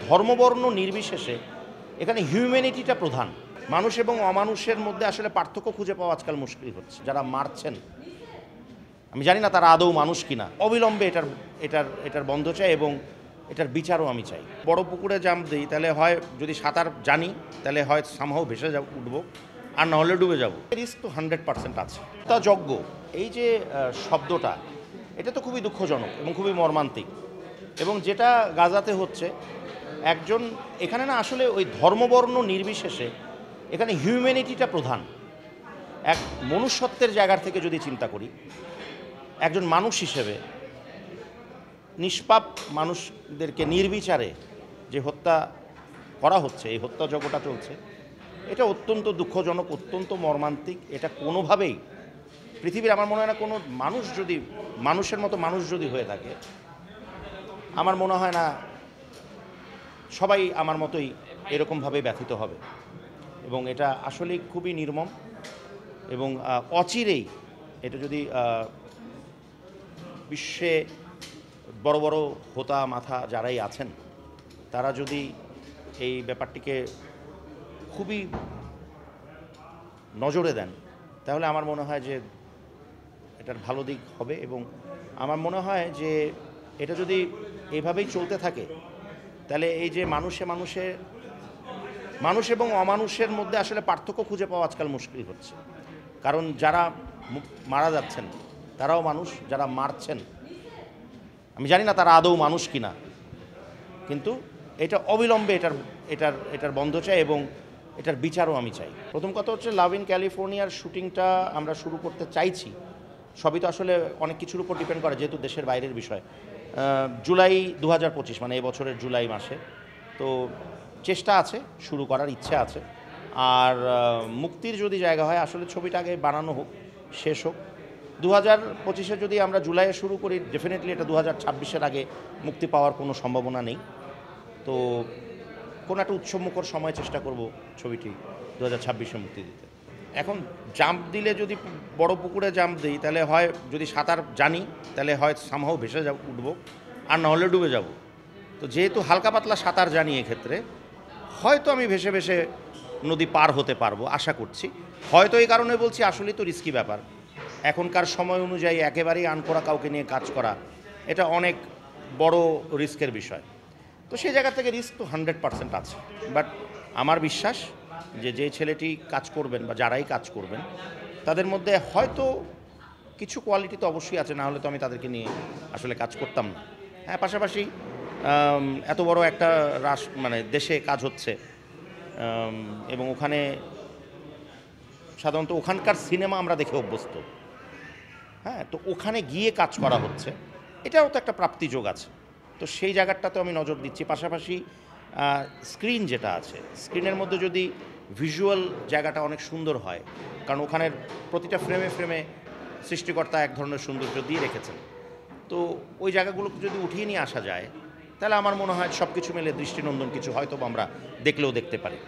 ধর্মবর্ণ নির্বিশেষে এখানে হিউম্যানিটিটা প্রধান। মানুষ এবং অমানুষের মধ্যে আসলে পার্থক্য খুঁজে পাওয়া আজকাল মুশকিল হচ্ছে। যারা মারছেন, আমি জানি না তারা আদৌ মানুষ কিনা। অবিলম্বে এটার এটার এটার বন্ধ চাই এবং এটার বিচারও আমি চাই। বড় পুকুরে জাম্প দিই, তাহলে হয় যদি সাঁতার জানি তাহলে হয় সামহাও ভেসে উঠবো, আর না হলে ডুবে যাবো। রিস্ক তো 100% আছে। তা যজ্ঞ, এই যে শব্দটা, এটা তো খুবই দুঃখজনক এবং খুবই মর্মান্তিক। এবং যেটা গাজাতে হচ্ছে, একজন এখানে না আসলে ওই ধর্মবর্ণ নির্বিশেষে এখানে হিউম্যানিটিটা প্রধান। এক মনুষ্যত্বের জায়গার থেকে যদি চিন্তা করি, একজন মানুষ হিসেবে নিষ্পাপ মানুষদেরকে নির্বিচারে যে হত্যা করা হচ্ছে, এই হত্যাযজ্ঞটা চলছে, এটা অত্যন্ত দুঃখজনক, অত্যন্ত মর্মান্তিক। এটা কোনোভাবেই পৃথিবীর, আমার মনে হয় না কোনো মানুষ যদি মানুষের মতো মানুষ যদি হয়ে থাকে, আমার মনে হয় না সবাই আমার মতোই এরকমভাবে ব্যথিত হবে। এবং এটা আসলেই খুবই নির্মম এবং অচিরেই এটা যদি বিশ্বে বড় বড় হোতা মাথা যারাই আছেন, তারা যদি এই ব্যাপারটিকে খুবই নজরে দেন, তাহলে আমার মনে হয় যে এটার ভালো দিক হবে। এবং আমার মনে হয় যে এটা যদি এভাবেই চলতে থাকে, তাহলে এই যে মানুষ এবং অমানুষের মধ্যে আসলে পার্থক্য খুঁজে পাওয়া আজকাল মুশকিল হচ্ছে। কারণ যারা মারা যাচ্ছেন তারাও মানুষ, যারা মারছেন আমি জানি না তারা আদৌ মানুষ কিনা, কিন্তু এটা অবিলম্বে এটার বন্ধ চাই এবং এটার বিচারও আমি চাই। প্রথম কথা হচ্ছে, লাভ ইন ক্যালিফোর্নিয়ার শুটিংটা আমরা শুরু করতে চাইছি। সবই তো আসলে অনেক কিছুর উপর ডিপেন্ড করে, যেহেতু দেশের বাইরের বিষয়। জুলাই 2025, মানে এবছরের জুলাই মাসে। তো চেষ্টা আছে, শুরু করার ইচ্ছা আছে। আর মুক্তির যদি জায়গা হয়, আসলে ছবিটা আগে বানানো হোক, শেষ হোক। 2025-এ যদি আমরা জুলাইয়ে শুরু করি, ডেফিনেটলি এটা 2026-এর আগে মুক্তি পাওয়ার কোনো সম্ভাবনা নেই। তো কোনো একটা উৎসবমুখর সময় চেষ্টা করব ছবিটি 2026-এ মুক্তি দিতে। এখন জাম্প দিলে, যদি বড় পুকুরে জাম্প দিই, তাহলে হয় যদি সাঁতার জানি তাহলে হয় সামহাও ভেসে উঠবো, আর না হলে ডুবে যাব। তো যেহেতু হালকা পাতলা সাঁতার জানি, এক্ষেত্রে হয়তো আমি ভেসে ভেসে নদী পার হতে পারবো, আশা করছি। হয়তো এই কারণে বলছি, আসলেই তো রিস্কি ব্যাপার। এখনকার সময় অনুযায়ী একেবারেই আনকরা কাউকে নিয়ে কাজ করা, এটা অনেক বড় রিস্কের বিষয়। তো সেই জায়গা থেকে রিস্ক তো 100% আছে। বাট আমার বিশ্বাস যে ছেলেটি কাজ করবেন বা যারাই কাজ করবেন, তাদের মধ্যে হয়তো কিছু কোয়ালিটি তো অবশ্যই আছে, না হলে তো আমি তাদেরকে নিয়ে আসলে কাজ করতাম না। হ্যাঁ, পাশাপাশি এত বড় একটা মানে দেশে কাজ হচ্ছে, এবং ওখানে সাধারণত ওখানকার সিনেমা আমরা দেখে অভ্যস্ত। হ্যাঁ, তো ওখানে গিয়ে কাজ করা হচ্ছে, এটাও তো একটা প্রাপ্তিযোগ আছে। তো সেই জায়গাটাতে আমি নজর দিচ্ছি। পাশাপাশি স্ক্রিন যেটা আছে, স্ক্রিনের মধ্যে যদি ভিজুয়াল জায়গাটা অনেক সুন্দর হয়, কারণ ওখানের প্রতিটা ফ্রেমে ফ্রেমে সৃষ্টিকর্তা এক ধরনের সৌন্দর্য দিয়ে রেখেছেন। তো ওই জায়গাগুলোকে যদি উঠিয়ে নিয়ে আসা যায়, তাহলে আমার মনে হয় সব কিছু মিলে দৃষ্টিনন্দন কিছু হয়তো আমরা দেখলেও দেখতে পারি।